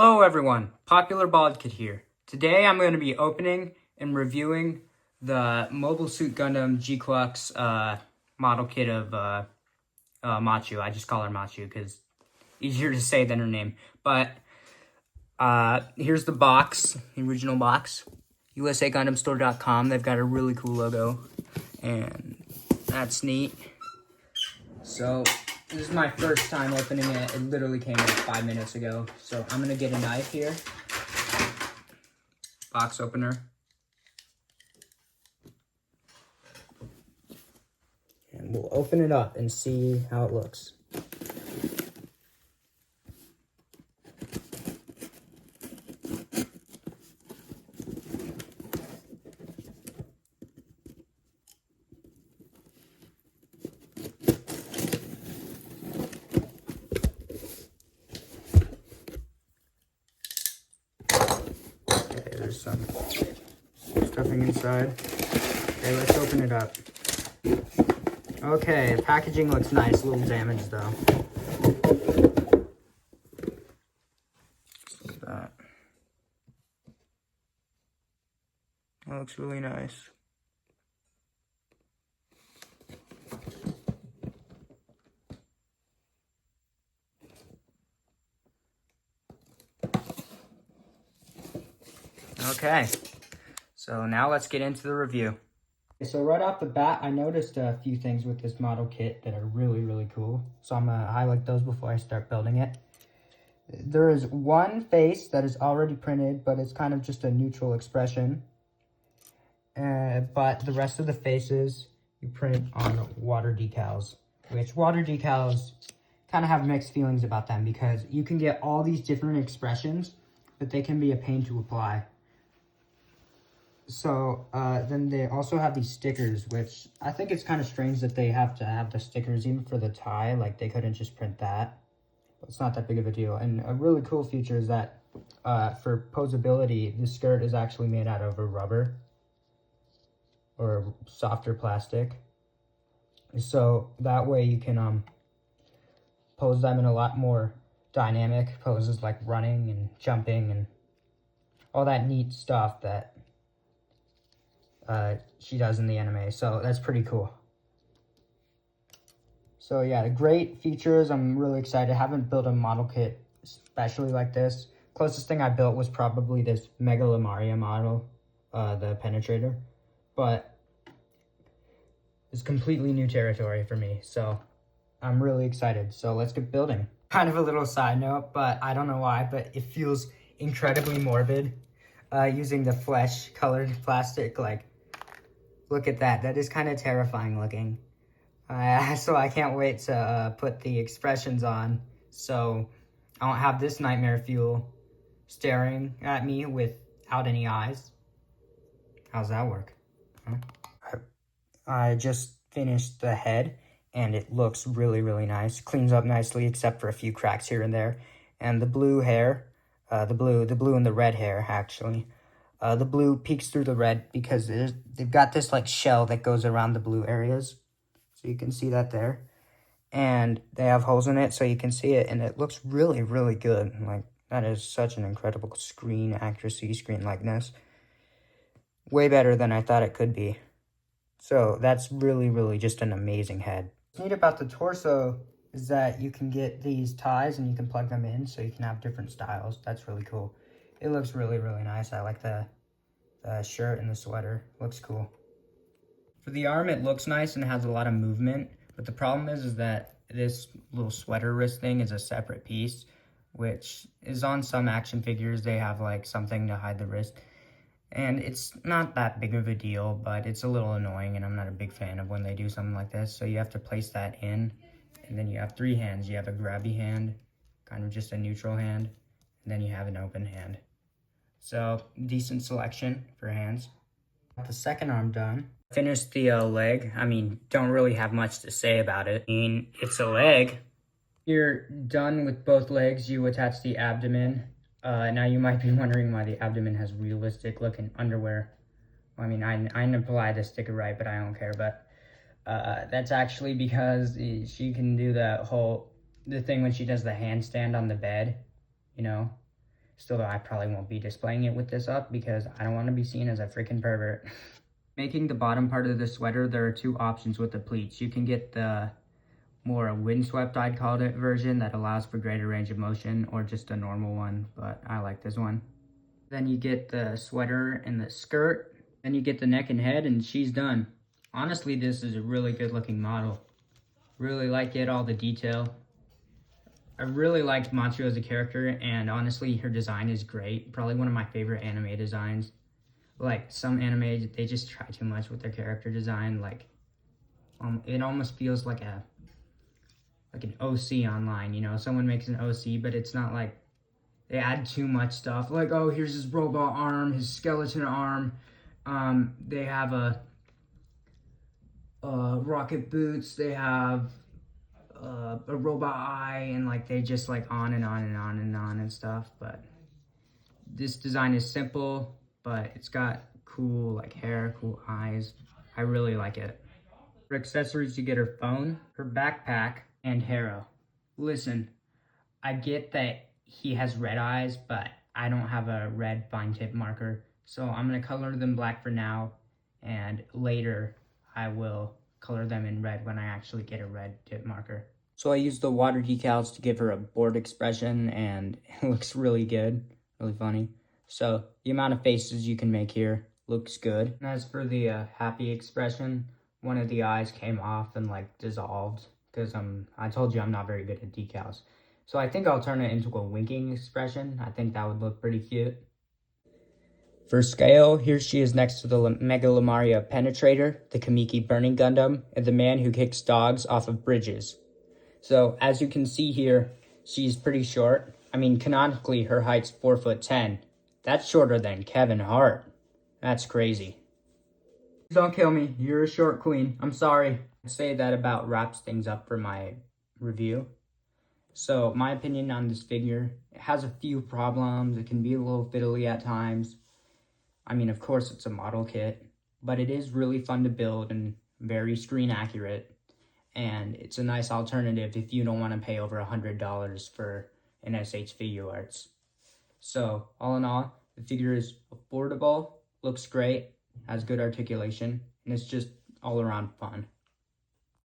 Hello everyone, Popular Bald Kid here. Today I'm going to be opening and reviewing the Mobile Suit Gundam Gquux model kit of Machu. I just call her Machu because easier to say than her name. But here's the box, the original box. USAGundamStore.com. They've got a really cool logo, and that's neat. So this is my first time opening it. It literally came like 5 minutes ago. So I'm gonna get a knife here. Box opener. And we'll open it up and see how it looks. Okay, there's some stuffing inside. Okay, let's open it up. Okay, the packaging looks nice, a little damaged though. That looks really nice. Okay, so now let's get into the review. So right off the bat, I noticed a few things with this model kit that are really cool. So I'm gonna highlight those before I start building it. There is one face that is already printed, but it's kind of just a neutral expression. But the rest of the faces, you print on water decals, which water decals kind of have mixed feelings about them because you can get all these different expressions, but they can be a pain to apply. So then they also have these stickers, which I think it's kind of strange that they have to have the stickers even for the tie. Like they couldn't just print that, but it's not that big of a deal. And a really cool feature is that for posability, the skirt is actually made out of a rubber or softer plastic. So that way you can pose them in a lot more dynamic poses like running and jumping and all that neat stuff that she does in the anime. So that's pretty cool. So yeah, the great features. I'm really excited. I haven't built a model kit especially like this. Closest thing I built was probably this Mega Lamaria model, the Penetrator. But it's completely new territory for me. So I'm really excited. So let's get building. Kind of a little side note, but I don't know why, but it feels incredibly morbid using the flesh colored plastic. Like, look at that. That is kind of terrifying looking. So I can't wait to put the expressions on so I don't have this nightmare fuel staring at me without any eyes. How's that work? Huh? I just finished the head and it looks really nice. Cleans up nicely except for a few cracks here and there. And the blue hair, the blue and the red hair actually. The blue peeks through the red because they've got this like shell that goes around the blue areas. So you can see that there. And they have holes in it so you can see it. And it looks really good. Like, that is such an incredible screen accuracy, screen likeness. Way better than I thought it could be. So that's really just an amazing head. What's neat about the torso is that you can get these ties and you can plug them in so you can have different styles. That's really cool. It looks really nice. I like the shirt and the sweater. Looks cool. For the arm, it looks nice and has a lot of movement, but the problem is that this little sweater wrist thing is a separate piece, which is on some action figures. They have like something to hide the wrist, and it's not that big of a deal, but it's a little annoying, and I'm not a big fan of when they do something like this. So you have to place that in, and then you have three hands. You have a grabby hand, kind of just a neutral hand, and then you have an open hand. So decent selection for hands. Got the second arm done. Finished the leg. I mean, don't really have much to say about it. I mean, it's a leg. You're done with both legs. You attach the abdomen. Now you might be wondering why the abdomen has realistic looking underwear. Well, I mean, I didn't apply the sticker right, but I don't care. But that's actually because she can do the thing when she does the handstand on the bed, you know. Still, I probably won't be displaying it with this up because I don't want to be seen as a freaking pervert. Making the bottom part of the sweater, there are two options with the pleats. You can get the more windswept, I'd call it, version that allows for greater range of motion, or just a normal one, but I like this one. Then you get the sweater and the skirt, then you get the neck and head, and she's done. Honestly, this is a really good looking model. Really like it, all the detail. I really liked Machu as a character, and honestly, her design is great. Probably one of my favorite anime designs. Like, some anime, they just try too much with their character design. Like, it almost feels like an OC online, you know? Someone makes an OC, but it's not like they add too much stuff. Like, oh, here's his robot arm, his skeleton arm. They have a rocket boots. They have a robot eye, and like they just like on and on and on and on and stuff. But this design is simple, but it's got cool like hair, cool eyes. I really like it. For accessories, you get her phone, her backpack, and Harrow. Listen, I get that he has red eyes, but I don't have a red fine tip marker, so I'm gonna color them black for now, and later I will color them in red when I actually get a red tip marker. So I used the water decals to give her a bored expression, and it looks really good, really funny. So the amount of faces you can make here looks good. And as for the happy expression, one of the eyes came off and like dissolved because I told you I'm not very good at decals. So I think I'll turn it into a winking expression. I think that would look pretty cute. For scale, here she is next to the Mega Lamaria Penetrator, the Kamiki Burning Gundam, and the man who kicks dogs off of bridges. So, as you can see here, she's pretty short. I mean, canonically, her height's 4'10". That's shorter than Kevin Hart. That's crazy. Don't kill me. You're a short queen. I'm sorry. I'd say that about wraps things up for my review. So, my opinion on this figure, it has a few problems. It can be a little fiddly at times. I mean, of course, it's a model kit, but it is really fun to build and very screen accurate. And it's a nice alternative if you don't want to pay over $100 for an SH Figure Arts. So, all in all, the figure is affordable, looks great, has good articulation, and it's just all around fun.